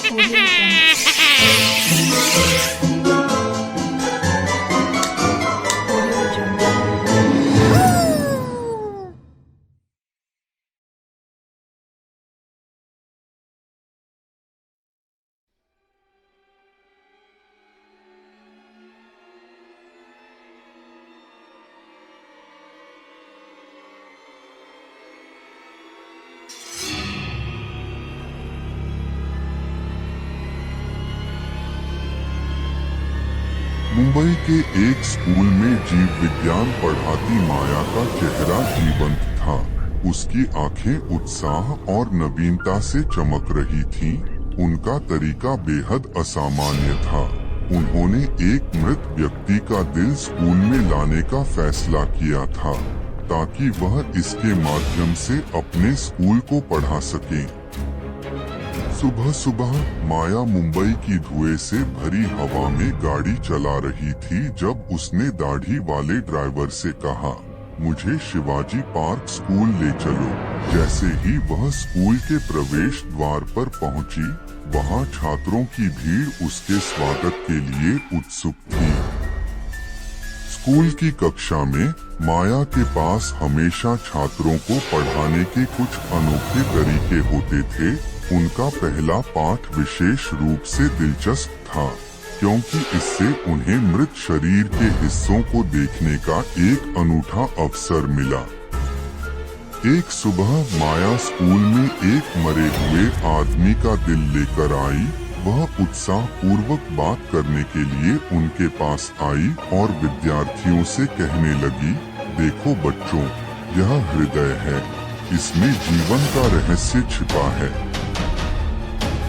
Audio Jungle. Audio Jungle. Mumbai के एक school में जीव विज्ञान पढ़ाती माया का चेहरा जीवंत था। उसकी आंखें उत्साह और नवीनता से चमक रही थीं। उनका तरीका बेहद असामान्य था। उन्होंने एक मृत व्यक्ति का दिल स्कूल में लाने का फैसला किया था ताकि वह इसके माध्यम से अपने स्कूल को पढ़ा सके। सुबह सुबह माया मुंबई की धुएं से भरी हवा में गाड़ी चला रही थी जब उसने दाढ़ी वाले ड्राइवर से कहा, मुझे शिवाजी पार्क स्कूल ले चलो। जैसे ही वह स्कूल के प्रवेश द्वार पर पहुंची, वहां छात्रों की भीड़ उसके स्वागत के लिए उत्सुक थी। स्कूल की कक्षा में माया के पास हमेशा छात्रों को पढ़ाने के कुछ अनोखे तरीके होते थे। उनका पहला पाठ विशेष रूप से दिलचस्प था क्योंकि इससे उन्हें मृत शरीर के हिस्सों को देखने का एक अनूठा अवसर मिला। एक सुबह माया स्कूल में एक मरे हुए आदमी का दिल लेकर आई। वह उत्साह पूर्वक बात करने के लिए उनके पास आई और विद्यार्थियों से कहने लगी, देखो बच्चों, यह हृदय है, इसमें जीवन का रहस्य छिपा है।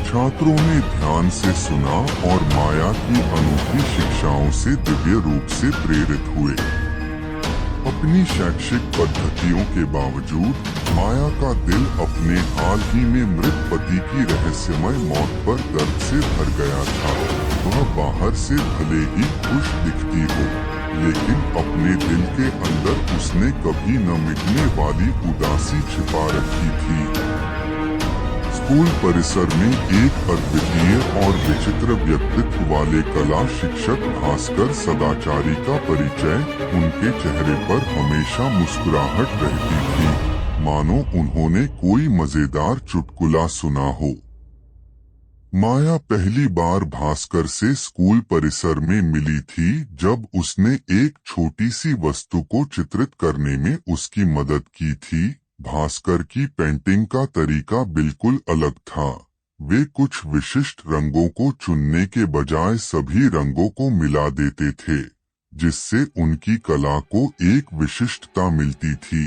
छात्रों ने ध्यान से सुना और माया की अनूठी शिक्षाओं से दिव्य रूप से प्रेरित हुए। अपनी शैक्षिक पद्धतियों के बावजूद माया का दिल अपने हाल ही में मृत पति की रहस्यमय मौत पर दर्द से भर गया था। वह बाहर से भले ही खुश दिखती हो, लेकिन अपने दिल के अंदर उसने कभी न मिटने वाली उदासी छिपा रखी थी। स्कूल परिसर में एक अद्वितीय और विचित्र व्यक्तित्व वाले कला शिक्षक भास्कर सदाचारी का परिचय। उनके चेहरे पर हमेशा मुस्कुराहट रहती थी, मानो उन्होंने कोई मजेदार चुटकुला सुना हो। माया पहली बार भास्कर से स्कूल परिसर में मिली थी जब उसने एक छोटी सी वस्तु को चित्रित करने में उसकी मदद की थी। भास्कर की पेंटिंग का तरीका बिल्कुल अलग था। वे कुछ विशिष्ट रंगों को चुनने के बजाय सभी रंगों को मिला देते थे, जिससे उनकी कला को एक विशिष्टता मिलती थी।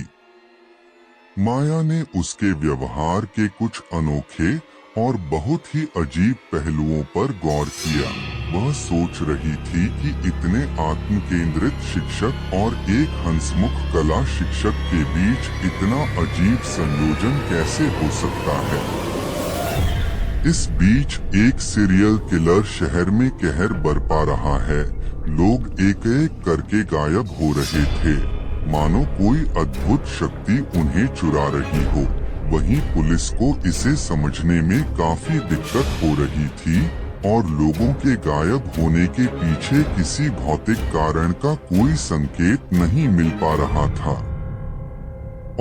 माया ने उसके व्यवहार के कुछ अनोखे और बहुत ही अजीब पहलुओं पर गौर किया। वह सोच रही थी कि इतने आत्मकेंद्रित शिक्षक और एक हंसमुख कला शिक्षक के बीच इतना अजीब संयोजन कैसे हो सकता है। इस बीच एक सीरियल किलर शहर में कहर बरपा रहा है। लोग एक एक करके गायब हो रहे थे, मानो कोई अद्भुत शक्ति उन्हें चुरा रही हो। वहीं पुलिस को इसे समझने में काफी दिक्कत हो रही थी और लोगों के गायब होने के पीछे किसी भौतिक कारण का कोई संकेत नहीं मिल पा रहा था।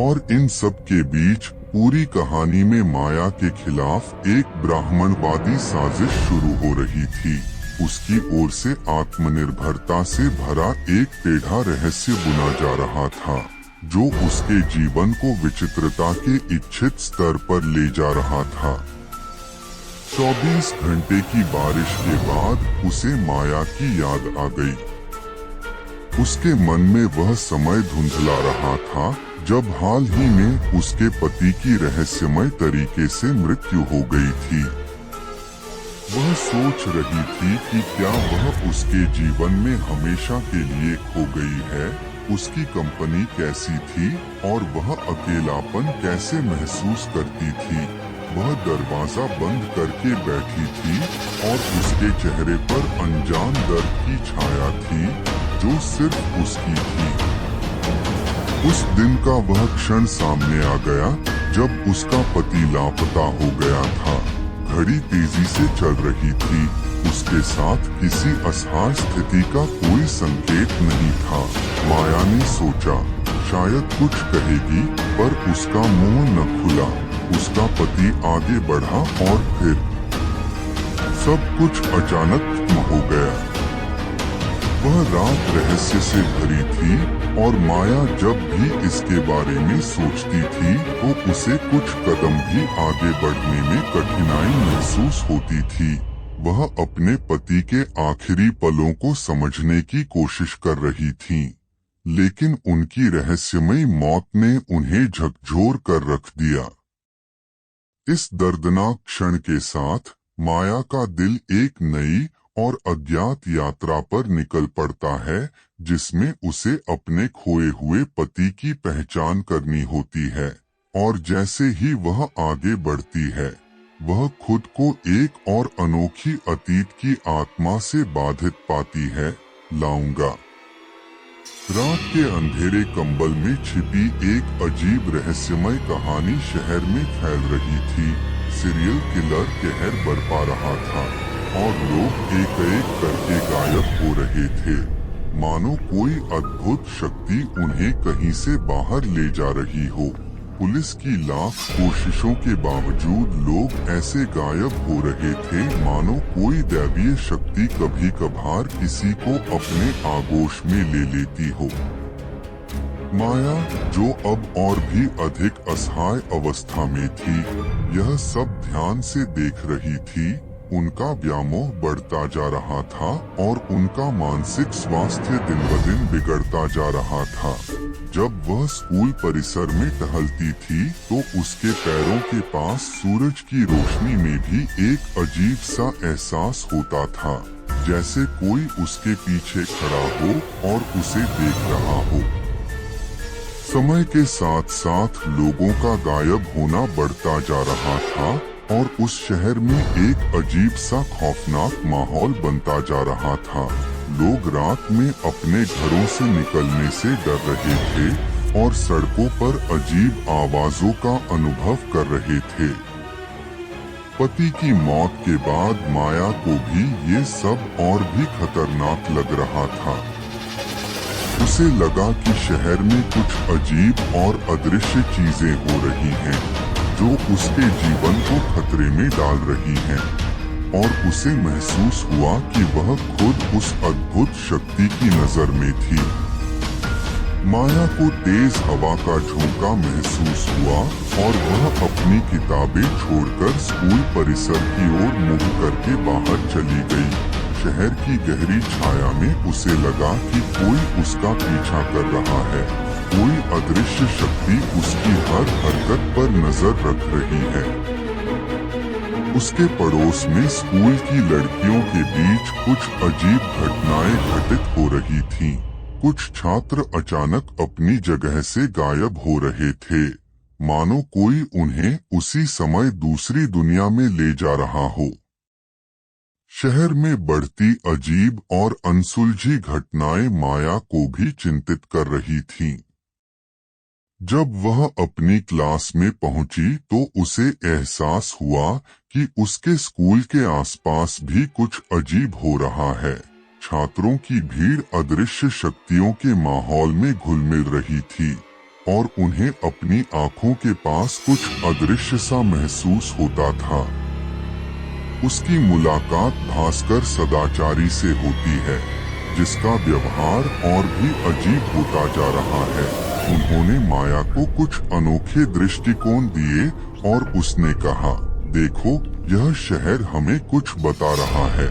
और इन सब के बीच पूरी कहानी में माया के खिलाफ एक ब्राह्मणवादी साजिश शुरू हो रही थी। उसकी ओर से आत्मनिर्भरता से भरा एक टेढ़ा रहस्य बुना जा रहा था, जो उसके जीवन को विचित्रता के इच्छित स्तर पर ले जा रहा था। 24 घंटे की बारिश के बाद उसे माया की याद आ गई। उसके मन में वह समय धुंधला रहा था जब हाल ही में उसके पति की रहस्यमय तरीके से मृत्यु हो गई थी। वह सोच रही थी कि क्या वह उसके जीवन में हमेशा के लिए खो गई है। उसकी कंपनी कैसी थी और वह अकेलापन कैसे महसूस करती थी। वह दरवाजा बंद करके बैठी थी और उसके चेहरे पर अनजान दर्द की छाया थी जो सिर्फ उसकी थी। उस दिन का वह क्षण सामने आ गया जब उसका पति लापता हो गया था। घड़ी तेजी से चल रही थी। उसके साथ किसी असहाय स्थिति का कोई संकेत नहीं था। माया ने सोचा शायद कुछ कहेगी, पर उसका मुंह न खुला। उसका पति आगे बढ़ा और फिर सब कुछ अचानक खत्म हो गया। वह रात रहस्य से भरी थी और माया जब भी इसके बारे में सोचती थी तो उसे कुछ कदम भी आगे बढ़ने में कठिनाई महसूस होती थी। वह अपने पति के आखिरी पलों को समझने की कोशिश कर रही थी, लेकिन उनकी रहस्यमयी मौत ने उन्हें झकझोर कर रख दिया। इस दर्दनाक क्षण के साथ माया का दिल एक नई और अज्ञात यात्रा पर निकल पड़ता है, जिसमें उसे अपने खोए हुए पति की पहचान करनी होती है। और जैसे ही वह आगे बढ़ती है, वह खुद को एक और अनोखी अतीत की आत्मा से बाधित पाती है, लाऊंगा। रात के अंधेरे कंबल में छिपी एक अजीब रहस्यमय कहानी शहर में फैल रही थी। सीरियल किलर कहर बरपा रहा था और लोग एक एक करके गायब हो रहे थे, मानो कोई अद्भुत शक्ति उन्हें कहीं से बाहर ले जा रही हो। पुलिस की लाख कोशिशों के बावजूद लोग ऐसे गायब हो रहे थे मानो कोई दैवीय शक्ति कभी कभार किसी को अपने आगोश में ले लेती हो। माया, जो अब और भी अधिक असहाय अवस्था में थी, यह सब ध्यान से देख रही थी। उनका व्यामोह बढ़ता जा रहा था और उनका मानसिक स्वास्थ्य दिन ब दिन बिगड़ता जा रहा था। जब वह स्कूल परिसर में टहलती थी तो उसके पैरों के पास सूरज की रोशनी में भी एक अजीब सा एहसास होता था, जैसे कोई उसके पीछे खड़ा हो और उसे देख रहा हो। समय के साथ साथ लोगों का गायब होना बढ़ता जा रहा था और उस शहर में एक अजीब सा खौफनाक माहौल बनता जा रहा था। लोग रात में अपने घरों से निकलने से डर रहे थे और सड़कों पर अजीब आवाजों का अनुभव कर रहे थे। पति की मौत के बाद माया को भी ये सब और भी खतरनाक लग रहा था। उसे लगा कि शहर में कुछ अजीब और अदृश्य चीजें हो रही हैं, जो उसके जीवन को खतरे में डाल रही हैं, और उसे महसूस हुआ कि वह खुद उस अद्भुत शक्ति की नजर में थी। माया को तेज हवा का झोंका महसूस हुआ और वह अपनी किताबें छोड़कर स्कूल परिसर की ओर मुंह करके बाहर चली गई। शहर की गहरी छाया में उसे लगा कि कोई उसका पीछा कर रहा है, कोई अदृश्य शक्ति उसकी हर हरकत पर नजर रख रही है। उसके पड़ोस में स्कूल की लड़कियों के बीच कुछ अजीब घटनाएं घटित हो रही थीं। कुछ छात्र अचानक अपनी जगह से गायब हो रहे थे, मानो कोई उन्हें उसी समय दूसरी दुनिया में ले जा रहा हो। शहर में बढ़ती अजीब और अनसुलझी घटनाएं माया को भी चिंतित कर रही थीं। जब वह अपनी क्लास में पहुंची तो उसे एहसास हुआ कि उसके स्कूल के आसपास भी कुछ अजीब हो रहा है। छात्रों की भीड़ अदृश्य शक्तियों के माहौल में घुल-मिल रही थी और उन्हें अपनी आंखों के पास कुछ अदृश्य सा महसूस होता था। उसकी मुलाकात भास्कर सदाचारी से होती है, जिसका व्यवहार और भी अजीब होता जा रहा है। उन्होंने माया को कुछ अनोखे दृष्टिकोण दिए और उसने कहा, देखो, यह शहर हमें कुछ बता रहा है,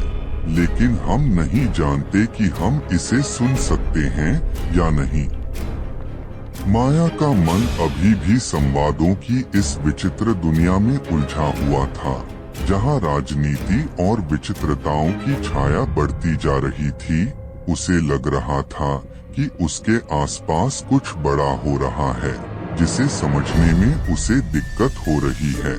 लेकिन हम नहीं जानते कि हम इसे सुन सकते हैं या नहीं। माया का मन अभी भी संवादों की इस विचित्र दुनिया में उलझा हुआ था, जहां राजनीति और विचित्रताओं की छाया बढ़ती जा रही थी। उसे लग रहा था कि उसके आसपास कुछ बड़ा हो रहा है, जिसे समझने में उसे दिक्कत हो रही है।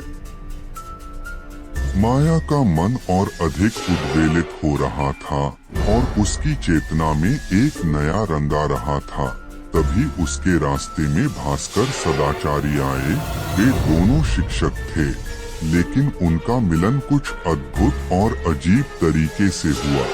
माया का मन और अधिक उद्वेलित हो रहा था और उसकी चेतना में एक नया रंग आ रहा था। तभी उसके रास्ते में भास्कर सदाचारी आए। वे दोनों शिक्षक थे। लेकिन उनका मिलन कुछ अद्भुत और अजीब तरीके से हुआ।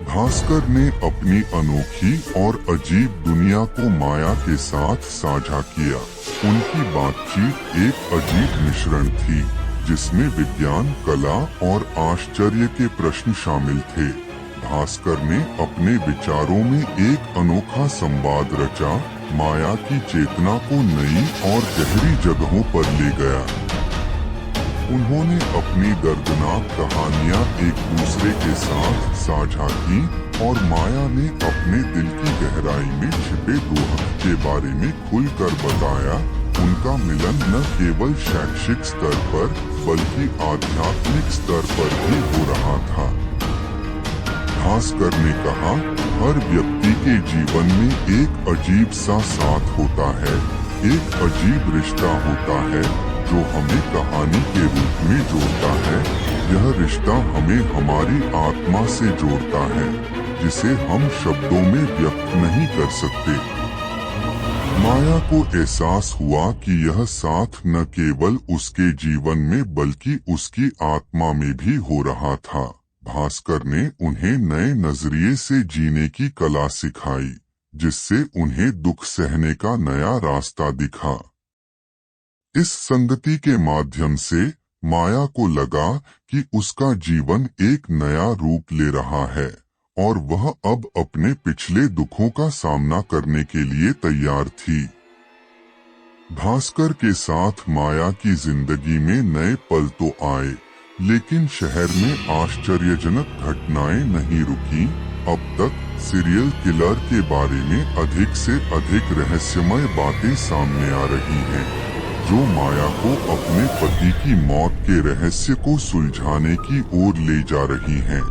भास्कर ने अपनी अनोखी और अजीब दुनिया को माया के साथ साझा किया। उनकी बातचीत एक अजीब मिश्रण थी, जिसमें विज्ञान, कला और आश्चर्य के प्रश्न शामिल थे। भास्कर ने अपने विचारों में एक अनोखा संवाद रचा, माया की चेतना को नई और गहरी जगहों पर ले गया। उन्होंने अपनी दर्दनाक कहानियां एक दूसरे के साथ साझा की और माया ने अपने दिल की गहराई में छिपे दुख के बारे में खुलकर बताया। उनका मिलन न केवल शैक्षिक स्तर पर बल्कि आध्यात्मिक स्तर पर भी हो रहा था। भास्कर ने कहा, हर व्यक्ति के जीवन में एक अजीब सा साथ होता है, एक अजीब रिश्ता होता है जो हमें कहानी के रूप में जोड़ता है। यह रिश्ता हमें हमारी आत्मा से जोड़ता है, जिसे हम शब्दों में व्यक्त नहीं कर सकते। माया को एहसास हुआ कि यह साथ न केवल उसके जीवन में बल्कि उसकी आत्मा में भी हो रहा था। भास्कर ने उन्हें नए नजरिए से जीने की कला सिखाई, जिससे उन्हें दुख सहने का नया रास्ता दिखा। इस संगति के माध्यम से माया को लगा कि उसका जीवन एक नया रूप ले रहा है और वह अब अपने पिछले दुखों का सामना करने के लिए तैयार थी। भास्कर के साथ माया की जिंदगी में नए पल तो आए, लेकिन शहर में आश्चर्यजनक घटनाएं नहीं रुकी। अब तक सीरियल किलर के बारे में अधिक से अधिक रहस्यमय बातें सामने आ रही हैं, जो माया को अपने पति की मौत के रहस्य को सुलझाने की ओर ले जा रही हैं।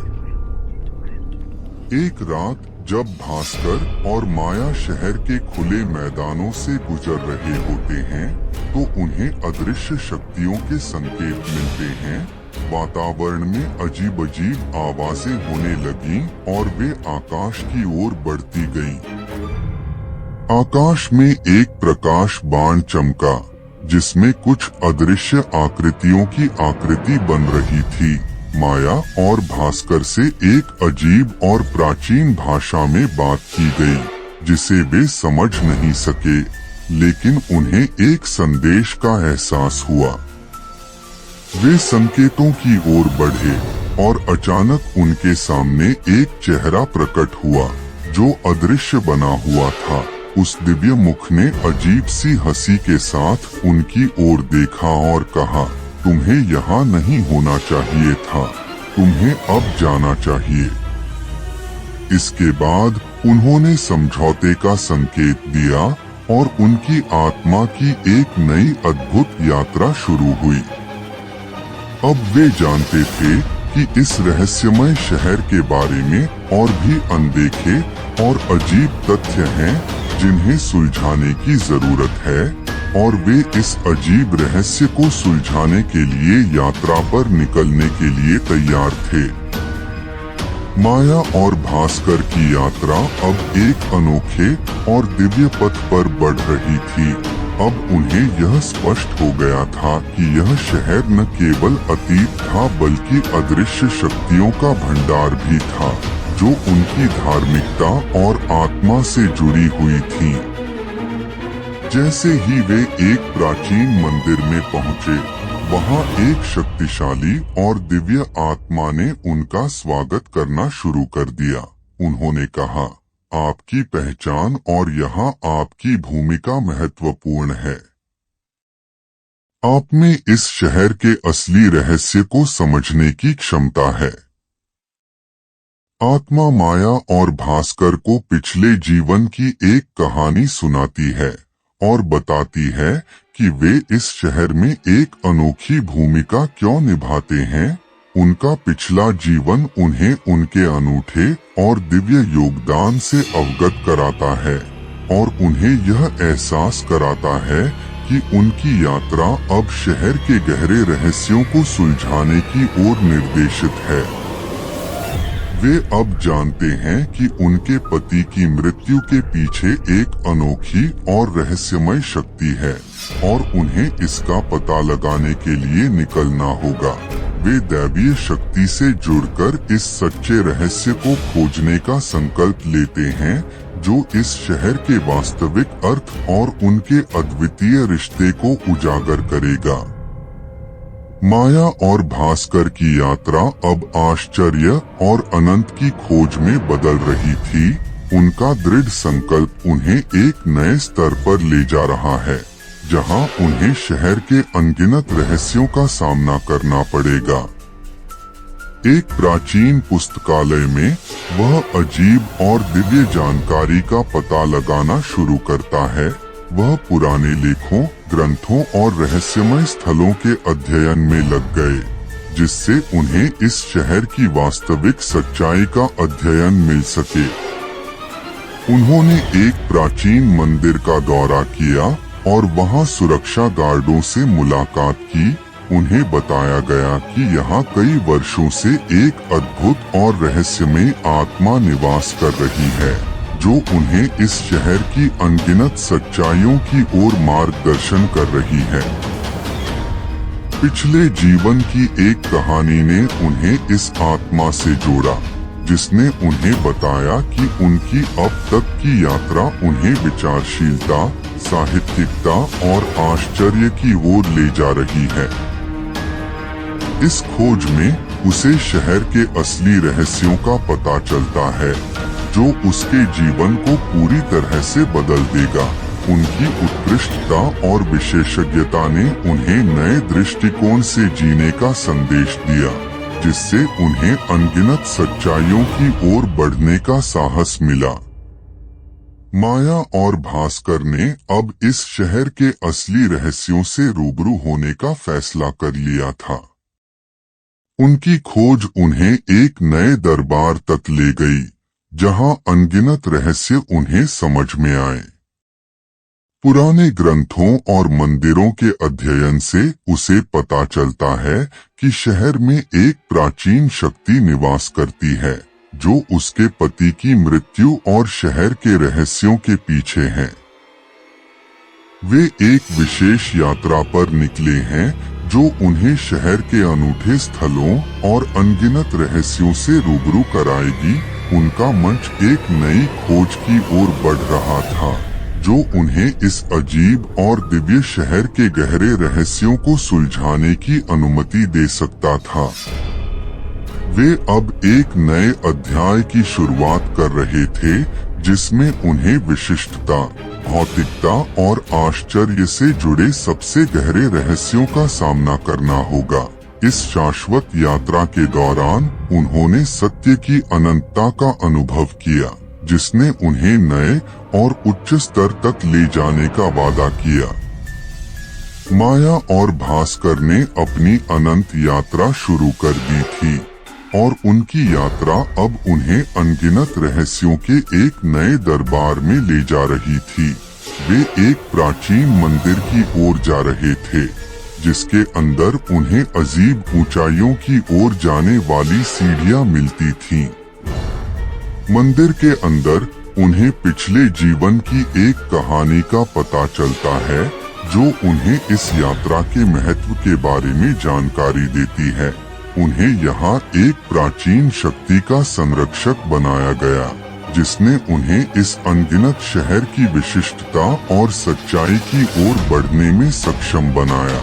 एक रात जब भास्कर और माया शहर के खुले मैदानों से गुजर रहे होते हैं, तो उन्हें अदृश्य शक्तियों के संकेत मिलते हैं। वातावरण में अजीब अजीब आवाजें होने लगीं और वे आकाश की ओर बढ़ती गईं। आकाश में एक प्रकाश बाण चमका, जिसमें कुछ अदृश्य आकृतियों की आकृति बन रही थी। माया और भास्कर से एक अजीब और प्राचीन भाषा में बात की गई, जिसे वे समझ नहीं सके, लेकिन उन्हें एक संदेश का एहसास हुआ। वे संकेतों की ओर बढ़े और अचानक उनके सामने एक चेहरा प्रकट हुआ, जो अदृश्य बना हुआ था। उस दिव्य मुख ने अजीब सी हंसी के साथ उनकी ओर देखा और कहा, तुम्हें यहाँ नहीं होना चाहिए था, तुम्हें अब जाना चाहिए। इसके बाद उन्होंने समझौते का संकेत दिया और उनकी आत्मा की एक नई अद्भुत यात्रा शुरू हुई। अब वे जानते थे कि इस रहस्यमय शहर के बारे में और भी अनदेखे और अजीब तथ्य हैं, जिन्हें सुलझाने की जरूरत है, और वे इस अजीब रहस्य को सुलझाने के लिए यात्रा पर निकलने के लिए तैयार थे। माया और भास्कर की यात्रा अब एक अनोखे और दिव्य पथ पर बढ़ रही थी। अब उन्हें यह स्पष्ट हो गया था कि यह शहर न केवल अतीत था बल्कि अदृश्य शक्तियों का भंडार भी था, जो उनकी धार्मिकता और आत्मा से जुड़ी हुई थी। जैसे ही वे एक प्राचीन मंदिर में पहुंचे, वहां एक शक्तिशाली और दिव्य आत्मा ने उनका स्वागत करना शुरू कर दिया। उन्होंने कहा, आपकी पहचान और यहाँ आपकी भूमिका महत्वपूर्ण है। आप में इस शहर के असली रहस्य को समझने की क्षमता है। आत्मा माया और भास्कर को पिछले जीवन की एक कहानी सुनाती है और बताती है कि वे इस शहर में एक अनोखी भूमिका क्यों निभाते हैं। उनका पिछला जीवन उन्हें उनके अनूठे और दिव्य योगदान से अवगत कराता है और उन्हें यह एहसास कराता है कि उनकी यात्रा अब शहर के गहरे रहस्यों को सुलझाने की ओर निर्देशित है। वे अब जानते हैं कि उनके पति की मृत्यु के पीछे एक अनोखी और रहस्यमय शक्ति है और उन्हें इसका पता लगाने के लिए निकलना होगा। वे दैवीय शक्ति से जुड़कर इस सच्चे रहस्य को खोजने का संकल्प लेते हैं जो इस शहर के वास्तविक अर्थ और उनके अद्वितीय रिश्ते को उजागर करेगा। माया और भास्कर की यात्रा अब आश्चर्य और अनंत की खोज में बदल रही थी। उनका दृढ़ संकल्प उन्हें एक नए स्तर पर ले जा रहा है, जहां उन्हें शहर के अनगिनत रहस्यों का सामना करना पड़ेगा। एक प्राचीन पुस्तकालय में वह अजीब और दिव्य जानकारी का पता लगाना शुरू करता है। वह पुराने लेखों, ग्रंथों और रहस्यमय स्थलों के अध्ययन में लग गए, जिससे उन्हें इस शहर की वास्तविक सच्चाई का अध्ययन मिल सके। उन्होंने एक प्राचीन मंदिर का दौरा किया और वहां सुरक्षा गार्डों से मुलाकात की। उन्हें बताया गया कि यहाँ कई वर्षों से एक अद्भुत और रहस्यमय आत्मा निवास कर रही है, जो उन्हें इस शहर की अनगिनत सच्चाइयों की ओर मार्गदर्शन कर रही है। पिछले जीवन की एक कहानी ने उन्हें इस आत्मा से जोड़ा, जिसने उन्हें बताया कि उनकी अब तक की यात्रा उन्हें विचारशीलता, साहित्यिकता और आश्चर्य की ओर ले जा रही है। इस खोज में उसे शहर के असली रहस्यों का पता चलता है, जो उसके जीवन को पूरी तरह से बदल देगा। उनकी उत्कृष्टता और विशेषज्ञता ने उन्हें नए दृष्टिकोण से जीने का संदेश दिया, जिससे उन्हें अनगिनत सच्चाइयों की ओर बढ़ने का साहस मिला। माया और भास्कर ने अब इस शहर के असली रहस्यों से रूबरू होने का फैसला कर लिया था। उनकी खोज उन्हें एक नए दरबार तक ले गई, जहां अनगिनत रहस्य उन्हें समझ में आए। पुराने ग्रंथों और मंदिरों के अध्ययन से उसे पता चलता है कि शहर में एक प्राचीन शक्ति निवास करती है, जो उसके पति की मृत्यु और शहर के रहस्यों के पीछे है। वे एक विशेष यात्रा पर निकले हैं, जो उन्हें शहर के अनूठे स्थलों और अनगिनत रहस्यों से रूबरू कराएगी। उनका मंच एक नई खोज की ओर बढ़ रहा था, जो उन्हें इस अजीब और दिव्य शहर के गहरे रहस्यों को सुलझाने की अनुमति दे सकता था। वे अब एक नए अध्याय की शुरुआत कर रहे थे, जिसमें उन्हें विशिष्टता, भौतिकता और आश्चर्य से जुड़े सबसे गहरे रहस्यों का सामना करना होगा। इस शाश्वत यात्रा के दौरान उन्होंने सत्य की अनंतता का अनुभव किया, जिसने उन्हें नए और उच्च स्तर तक ले जाने का वादा किया। माया और भास्कर ने अपनी अनंत यात्रा शुरू कर दी थी और उनकी यात्रा अब उन्हें अनगिनत रहस्यों के एक नए दरबार में ले जा रही थी। वे एक प्राचीन मंदिर की ओर जा रहे थे, जिसके अंदर उन्हें अजीब ऊंचाइयों की ओर जाने वाली सीढ़ियां मिलती थीं। मंदिर के अंदर उन्हें पिछले जीवन की एक कहानी का पता चलता है, जो उन्हें इस यात्रा के महत्व के बारे में जानकारी देती है। उन्हें यहाँ एक प्राचीन शक्ति का संरक्षक बनाया गया, जिसने उन्हें इस अनगिनत शहर की विशिष्टता और सच्चाई की ओर बढ़ने में सक्षम बनाया।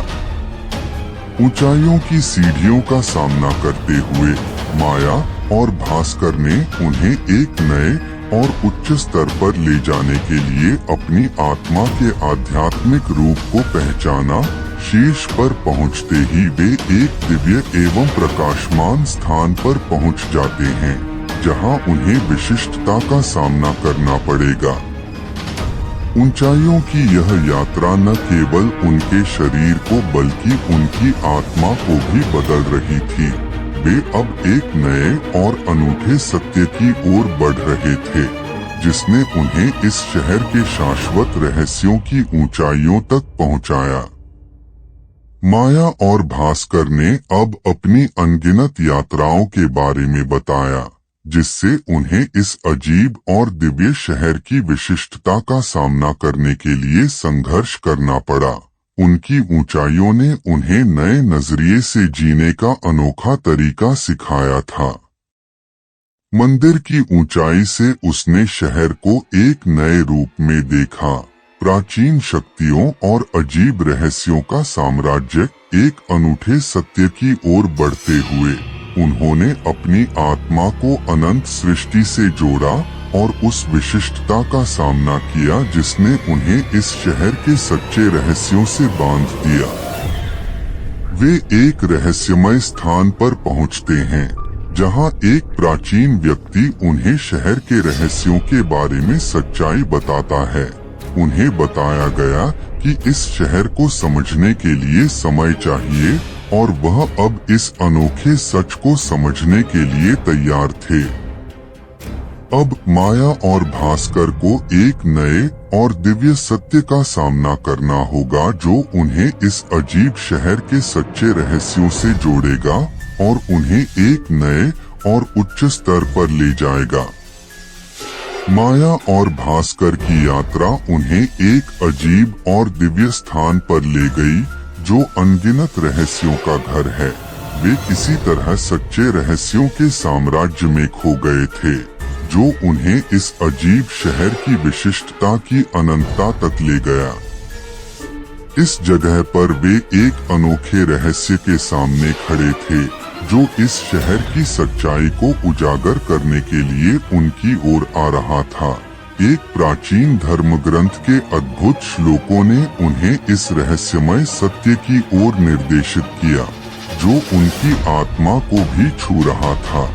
ऊंचाइयों की सीढ़ियों का सामना करते हुए माया और भास्कर ने उन्हें एक नए और उच्च स्तर पर ले जाने के लिए अपनी आत्मा के आध्यात्मिक रूप को पहचाना। शीर्ष पर पहुंचते ही वे एक दिव्य एवं प्रकाशमान स्थान पर पहुंच जाते हैं, जहां उन्हें विशिष्टता का सामना करना पड़ेगा। ऊंचाइयों की यह यात्रा न केवल उनके शरीर को बल्कि उनकी आत्मा को भी बदल रही थी। वे अब एक नए और अनूठे सत्य की ओर बढ़ रहे थे, जिसने उन्हें इस शहर के शाश्वत रहस्यों की ऊंचाइयों तक पहुंचाया। माया और भास्कर ने अब अपनी अनगिनत यात्राओं के बारे में बताया, जिससे उन्हें इस अजीब और दिव्य शहर की विशिष्टता का सामना करने के लिए संघर्ष करना पड़ा। उनकी ऊंचाइयों ने उन्हें नए नजरिए से जीने का अनोखा तरीका सिखाया था। मंदिर की ऊंचाई से उसने शहर को एक नए रूप में देखा। प्राचीन शक्तियों और अजीब रहस्यों का साम्राज्य एक अनूठे सत्य की ओर बढ़ते हुए उन्होंने अपनी आत्मा को अनंत सृष्टि से जोड़ा और उस विशिष्टता का सामना किया जिसने उन्हें इस शहर के सच्चे रहस्यों से बांध दिया। वे एक रहस्यमय स्थान पर पहुंचते हैं जहां एक प्राचीन व्यक्ति उन्हें शहर के रहस्यों के बारे में सच्चाई बताता है। उन्हें बताया गया कि इस शहर को समझने के लिए समय चाहिए और वह अब इस अनोखे सच को समझने के लिए तैयार थे। अब माया और भास्कर को एक नए और दिव्य सत्य का सामना करना होगा जो उन्हें इस अजीब शहर के सच्चे रहस्यों से जोड़ेगा और उन्हें एक नए और उच्च स्तर पर ले जाएगा। माया और भास्कर की यात्रा उन्हें एक अजीब और दिव्य स्थान पर ले गई जो अनगिनत रहस्यों का घर है। वे किसी तरह सच्चे रहस्यों के साम्राज्य में खो गए थे जो उन्हें इस अजीब शहर की विशिष्टता की अनंतता तक ले गया। इस जगह पर वे एक अनोखे रहस्य के सामने खड़े थे जो इस शहर की सच्चाई को उजागर करने के लिए उनकी ओर आ रहा था। एक प्राचीन धर्म ग्रंथ के अद्भुत श्लोकों ने उन्हें इस रहस्यमय सत्य की ओर निर्देशित किया जो उनकी आत्मा को भी छू रहा था।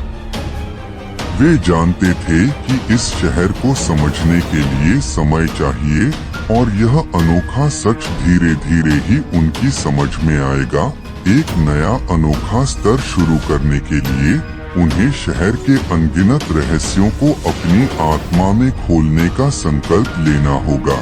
वे जानते थे कि इस शहर को समझने के लिए समय चाहिए और यह अनोखा सच धीरे धीरे ही उनकी समझ में आएगा। एक नया अनोखा स्तर शुरू करने के लिए उन्हें शहर के अनगिनत रहस्यों को अपनी आत्मा में खोलने का संकल्प लेना होगा।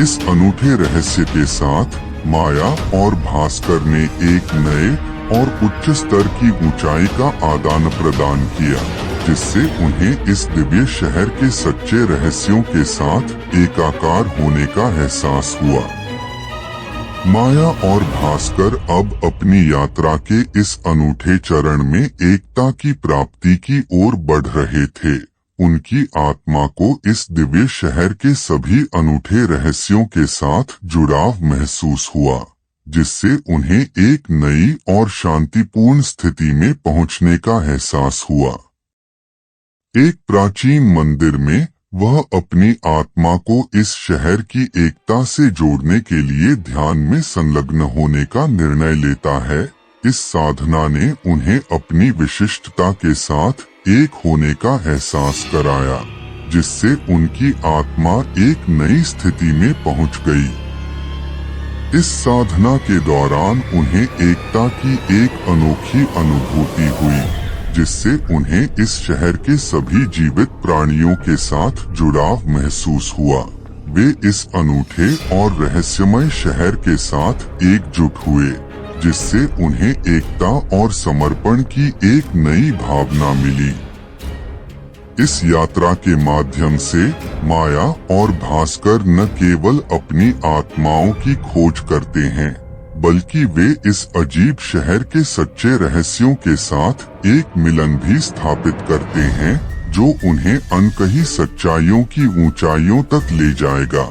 इस अनूठे रहस्य के साथ माया और भास्कर ने एक नए और उच्च स्तर की ऊंचाई का आदान प्रदान किया जिससे उन्हें इस दिव्य शहर के सच्चे रहस्यों के साथ एकाकार होने का एहसास हुआ। माया और भास्कर अब अपनी यात्रा के इस अनूठे चरण में एकता की प्राप्ति की ओर बढ़ रहे थे। उनकी आत्मा को इस दिव्य शहर के सभी अनूठे रहस्यों के साथ जुड़ाव महसूस हुआ जिससे उन्हें एक नई और शांतिपूर्ण स्थिति में पहुंचने का एहसास हुआ। एक प्राचीन मंदिर में वह अपनी आत्मा को इस शहर की एकता से जोड़ने के लिए ध्यान में संलग्न होने का निर्णय लेता है। इस साधना ने उन्हें अपनी विशिष्टता के साथ एक होने का एहसास कराया जिससे उनकी आत्मा एक नई स्थिति में पहुंच गई। इस साधना के दौरान उन्हें एकता की एक अनोखी अनुभूति हुई जिससे उन्हें इस शहर के सभी जीवित प्राणियों के साथ जुड़ाव महसूस हुआ। वे इस अनूठे और रहस्यमय शहर के साथ एकजुट हुए जिससे उन्हें एकता और समर्पण की एक नई भावना मिली। इस यात्रा के माध्यम से माया और भास्कर न केवल अपनी आत्माओं की खोज करते हैं बल्कि वे इस अजीब शहर के सच्चे रहस्यों के साथ एक मिलन भी स्थापित करते हैं जो उन्हें अनकही सच्चाइयों की ऊंचाइयों तक ले जाएगा।